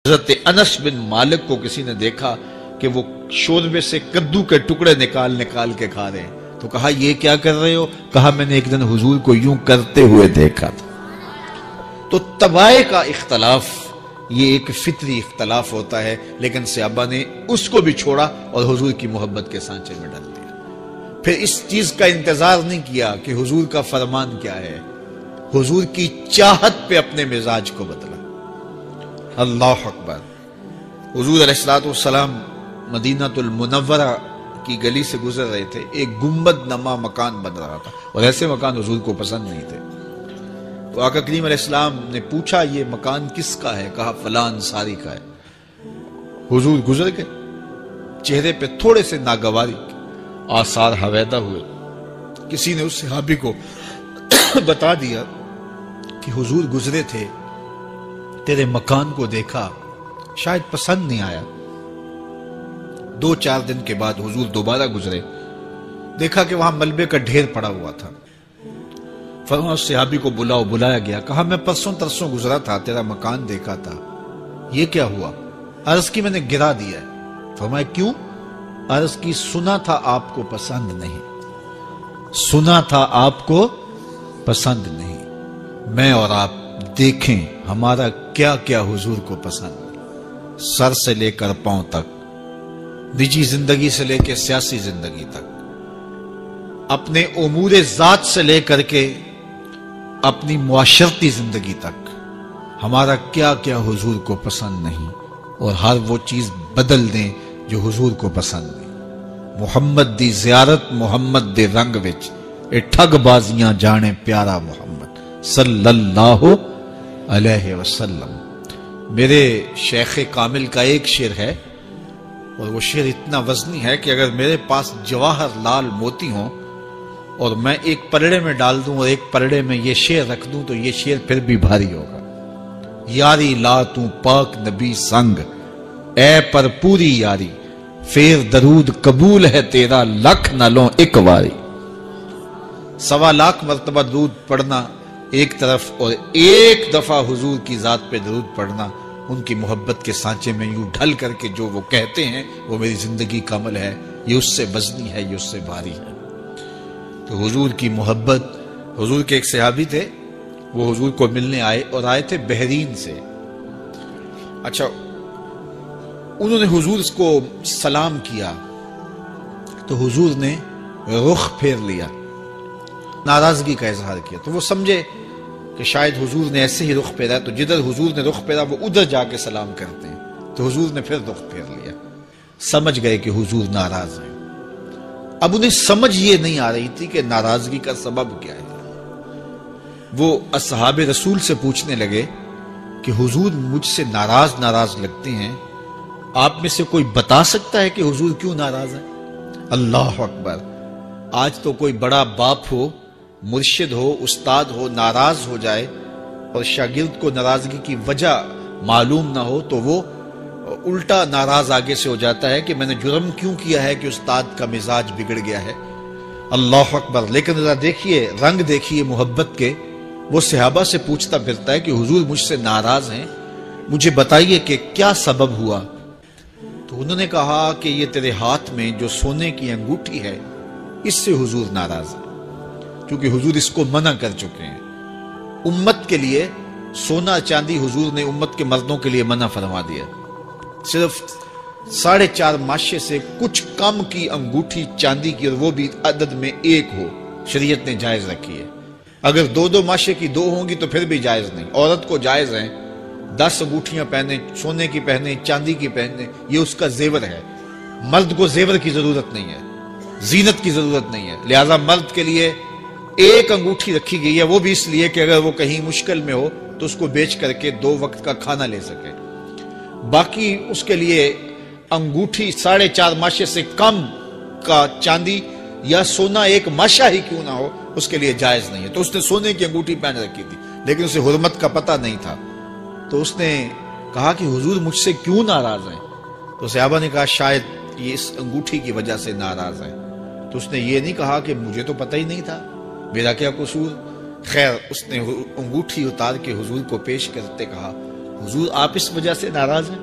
حضرت انس بن مالک کو کسی نے دیکھا کہ وہ شوربے سے کدو کے ٹکڑے نکال نکال کے کھا رہے ہیں، تو کہا یہ کیا کر رہے ہو؟ کہا میں نے ایک دن حضور کو یوں کرتے ہوئے دیکھا تھا۔ تو طبائع کا اختلاف یہ ایک فطری اختلاف ہوتا ہے، لیکن صحابہ نے اس کو بھی چھوڑا اور حضور کی محبت کے سانچے میں ڈال دیا۔ پھر اس چیز کا انتظار نہیں کیا کہ حضور کا فرمان کیا ہے، حضور کی چاہت پہ اپنے مزاج کو بدلا۔ اللہ اکبر۔ حضور علیہ السلام مدینہ المنورہ کی گلی سے گزر رہے تھے، ایک گنبد نما مکان بن رہا تھا اور ایسے مکان حضور کو پسند نہیں تھے۔ تو آقا کریم علیہ السلام نے پوچھا یہ مکان کس کا ہے؟ کہا فلاں انصاری کا ہے۔ حضور گزر گئے، چہرے پہ تھوڑے سے ناگواری آثار حویدہ ہوئے۔ کسی نے اس صحابی کو بتا دیا کہ حضور گزرے تھے، تیرے مکان کو دیکھا، شاید پسند نہیں آیا۔ 2-4 دن کے بعد حضور دوبارہ گزرے، دیکھا کہ وہاں ملبے کا ڈھیر پڑا ہوا تھا۔ فرمایا اس صحابی کو بلایا گیا، کہا میں پرسوں ترسوں گزرا تھا، تیرا مکان دیکھا تھا، یہ کیا ہوا؟ عرض کی میں نے گرا دیا ہے۔ فرمایا کیوں؟ عرض کی سنا تھا آپ کو پسند نہیں، سنا تھا آپ کو پسند نہیں۔ میں اور آپ دیکھیں ہمارا کیا کیا حضور کو پسند، سر سے لے کر پاؤں تک، نجی زندگی سے لے کے سیاسی زندگی تک، اپنے امور ذات سے لے کر کے اپنی معاشرتی زندگی تک، ہمارا کیا کیا حضور کو پسند نہیں، اور ہر وہ چیز بدل دیں جو حضور کو پسند نہیں۔ محمد دی زیارت محمد دے رنگ وچ، اے ٹھگ بازیاں جانے پیارا محمد صلی اللہ علیہ وسلم۔ میرے شیخ کامل کا ایک شعر ہے، اور وہ شعر اتنا وزنی ہے کہ اگر میرے پاس جواہر لال موتی ہوں اور میں ایک پلڑے میں ڈال دوں اور ایک پلڑے میں یہ شعر رکھ دوں تو یہ شعر پھر بھی بھاری ہوگا۔ یاری لا تو پاک نبی سنگ، اے پر پوری یاری، پھر درود قبول ہے تیرا لکھ نہ لوں ایک واری۔ 1.25 لاکھ مرتبہ درود پڑھنا ایک طرف، اور ایک دفعہ حضور کی ذات پہ درود پڑھنا، ان کی محبت کے سانچے میں یوں ڈھل کر کے جو وہ کہتے ہیں وہ میری زندگی کا عمل ہے، یہ اس سے وزنی ہے، یہ اس سے بھاری ہے۔ تو حضور کی محبت، حضور کے ایک صحابی تھے، وہ حضور کو ملنے آئے، اور آئے تھے بحرین سے۔ اچھا، انہوں نے حضور کو سلام کیا تو حضور نے رخ پھیر لیا، ناراضگی کا اظہار کیا۔ تو وہ سمجھے کہ شاید حضور نے ایسے ہی رخ پھیرا، تو جدھر حضور نے رخ پھیرا وہ ادھر جا کے سلام کرتے ہیں، تو حضور نے پھر رخ پھیر لیا۔ سمجھ گئے کہ حضور ناراض ہیں۔ اب انہیں سمجھ یہ نہیں آ رہی تھی کہ ناراضگی کا سبب کیا ہے۔ وہ اصحاب رسول سے پوچھنے لگے کہ حضور مجھ سے ناراض لگتے ہیں، آپ میں سے کوئی بتا سکتا ہے کہ حضور کیوں ناراض ہے؟ اللہ اکبر۔ آج تو کوئی بڑا باپ ہو، مرشد ہو، استاد ہو، ناراض ہو جائے اور شاگرد کو ناراضگی کی وجہ معلوم نہ ہو تو وہ الٹا ناراض آگے سے ہو جاتا ہے کہ میں نے جرم کیوں کیا ہے کہ استاد کا مزاج بگڑ گیا ہے۔ اللہ اکبر۔ لیکن ذرا دیکھیے، رنگ دیکھیے محبت کے، وہ صحابہ سے پوچھتا پھرتا ہے کہ حضور مجھ سے ناراض ہیں، مجھے بتائیے کہ کیا سبب ہوا۔ تو انہوں نے کہا کہ یہ تیرے ہاتھ میں جو سونے کی انگوٹھی ہے، اس سے حضور ناراض ہے، کیونکہ حضور اس کو منع کر چکے ہیں۔ امت کے لیے سونا چاندی حضور نے امت کے مردوں کے لیے منع فرما دیا۔ صرف 4.5 ماشے سے کچھ کم کی انگوٹھی چاندی کی، اور وہ بھی عدد میں 1 ہو، شریعت نے جائز رکھی ہے۔ اگر 2 ماشے کی 2 ہوں گی تو پھر بھی جائز نہیں۔ عورت کو جائز ہے 10 انگوٹھیاں پہنے، سونے کی پہنے، چاندی کی پہنے، یہ اس کا زیور ہے۔ مرد کو زیور کی ضرورت نہیں ہے، زینت کی ضرورت نہیں ہے، لہذا مرد کے لیے 1 انگوٹھی رکھی گئی ہے، وہ بھی اس لیے کہ اگر وہ کہیں مشکل میں ہو تو اس کو بیچ کر کے 2 وقت کا کھانا لے سکے۔ باقی اس کے لیے انگوٹھی 4.5 ماشے سے کم کا چاندی یا سونا 1 ماشا ہی کیوں نہ ہو، اس کے لیے جائز نہیں ہے۔ تو اس نے سونے کی انگوٹھی پہن رکھی تھی، لیکن اسے حرمت کا پتہ نہیں تھا۔ تو اس نے کہا کہ حضور مجھ سے کیوں ناراض ہیں؟ تو صحابہ نے کہا شاید یہ اس انگوٹھی کی وجہ سے ناراض ہیں۔ تو اس نے یہ نہیں کہا کہ مجھے تو پتہ ہی نہیں تھا، میرا کیا قصور۔ خیر، اس نے انگوٹھی اتار کے حضور کو پیش کرتے کہا حضور آپ اس وجہ سے ناراض ہیں؟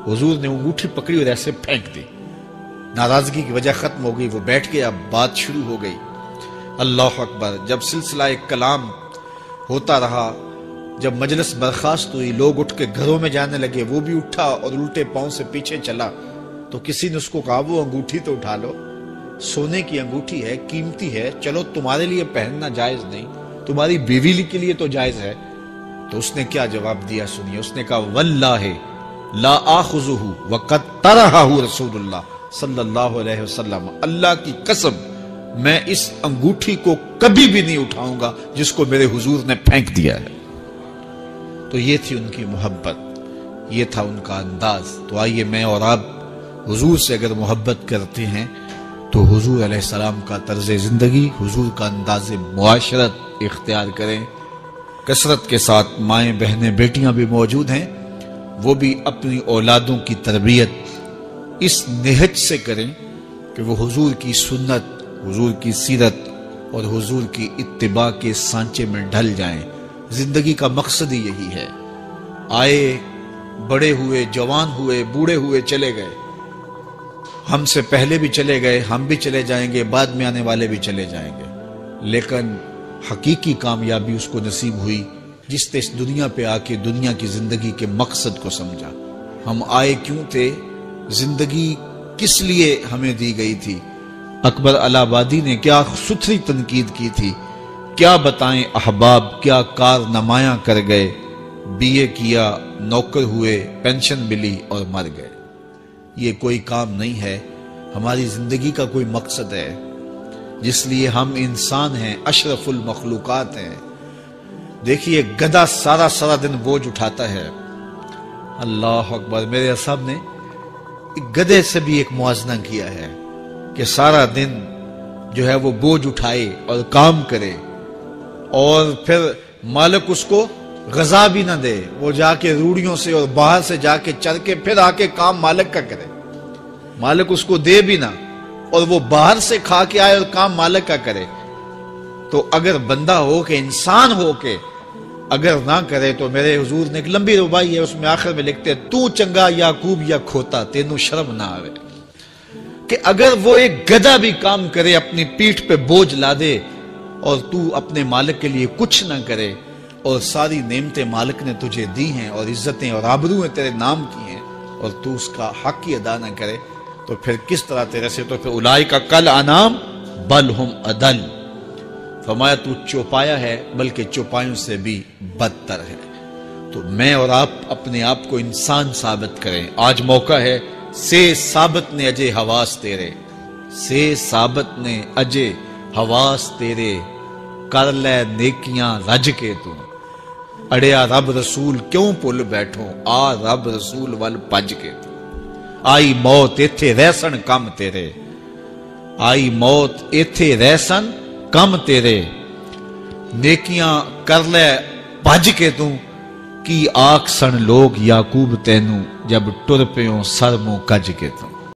حضور نے انگوٹھی پکڑی اور ایسے پھینک دی، ناراضگی کی وجہ ختم ہو گئی، وہ بیٹھ گیا، بات شروع ہو گئی۔ اللہ اکبر۔ جب سلسلہ کلام ہوتا رہا، جب مجلس برخاست ہوئی، لوگ اٹھ کے گھروں میں جانے لگے، وہ بھی اٹھا اور الٹے پاؤں سے پیچھے چلا، تو کسی نے اس کو کہا وہ انگوٹھی تو اٹھا لو، سونے کی انگوٹھی ہے، قیمتی ہے، چلو تمہارے لیے پہننا جائز نہیں، تمہاری بیوی کے لیے تو جائز ہے۔ تو اس نے کیا جواب دیا سنیے، اس نے کہا واللہ لا آخذہ وقد طرحہ رسول اللہ صلی اللہ علیہ وسلم، اللہ کی قسم میں اس انگوٹھی کو کبھی بھی نہیں اٹھاؤں گا جس کو میرے حضور نے پھینک دیا ہے۔ تو یہ تھی ان کی محبت، یہ تھا ان کا انداز۔ تو آئیے میں اور آپ حضور سے اگر محبت کرتے ہیں تو حضور علیہ السلام کا طرز زندگی، حضور کا انداز معاشرت اختیار کریں۔ کثرت کے ساتھ مائیں بہنیں بیٹیاں بھی موجود ہیں، وہ بھی اپنی اولادوں کی تربیت اس نہج سے کریں کہ وہ حضور کی سنت، حضور کی سیرت اور حضور کی اتباع کے سانچے میں ڈھل جائیں۔ زندگی کا مقصد ہی یہی ہے۔ آئے، بڑے ہوئے، جوان ہوئے، بوڑھے ہوئے، چلے گئے، ہم سے پہلے بھی چلے گئے، ہم بھی چلے جائیں گے، بعد میں آنے والے بھی چلے جائیں گے، لیکن حقیقی کامیابی اس کو نصیب ہوئی جس نے اس دنیا پہ آ کے دنیا کی زندگی کے مقصد کو سمجھا۔ ہم آئے کیوں تھے، زندگی کس لیے ہمیں دی گئی تھی۔ اکبر الہ آبادی نے کیا ستھری تنقید کی تھی، کیا بتائیں احباب، کیا کارنمایاں کر گئے، بی اے کیا، نوکر ہوئے، پینشن ملی اور مر گئے۔ یہ کوئی کام نہیں ہے، ہماری زندگی کا کوئی مقصد ہے جس لیے ہم انسان ہیں، اشرف المخلوقات ہیں۔ دیکھیے گدھا سارا دن بوجھ اٹھاتا ہے، اللہ اکبر۔ میرے صاحب نے ایک گدھے سے بھی ایک موازنہ کیا ہے کہ سارا دن جو ہے وہ بوجھ اٹھائے اور کام کرے، اور پھر مالک اس کو غذا بھی نہ دے، وہ جا کے روڑیوں سے اور باہر سے جا کے چر کے پھر آ کے کام مالک کا کرے، مالک اس کو دے بھی نہ، اور وہ باہر سے کھا کے آئے اور کام مالک کا کرے۔ تو اگر بندہ ہو کے، انسان ہو کے اگر نہ کرے تو میرے حضور نے ایک لمبی ربائی ہے، اس میں آخر میں لکھتے ہیں تو چنگا یعقوب یا کھوتا تینوں شرم نہ آوے، کہ اگر وہ ایک گدھا بھی کام کرے، اپنی پیٹھ پہ بوجھ لا دے، اور تو اپنے مالک کے لیے کچھ نہ کرے، اور ساری نعمتیں مالک نے تجھے دی ہیں اور عزتیں اور آبرویں تیرے نام کی ہیں، اور تو اس کا حق ہی ادا نہ کرے، تو پھر کس طرح تیرے سے، تو پھر اولئک کالانعام بل ہم اضل، فرمایا تو چوپایا ہے بلکہ چوپایوں سے بھی بدتر ہے۔ تو میں اور آپ اپنے آپ کو انسان ثابت کریں۔ آج موقع ہے، سے ثابت نے اجے حواس تیرے، سے ثابت نے اجے حواس تیرے، کر لے نیکیاں رج کے تو، اڑیا رب رسول کیوں پل بیٹھو، آ رب رسول ول پج کے تو، آئی موت ایتھے رہسن کم تیرے، آئی موت ایتھے رہسن کم تیرے، نیکیاں کر لے بھج کے تو، کی آکھ سن لوگ یعقوب تینوں، جب ٹر پیوں سر منہ کج کے تو۔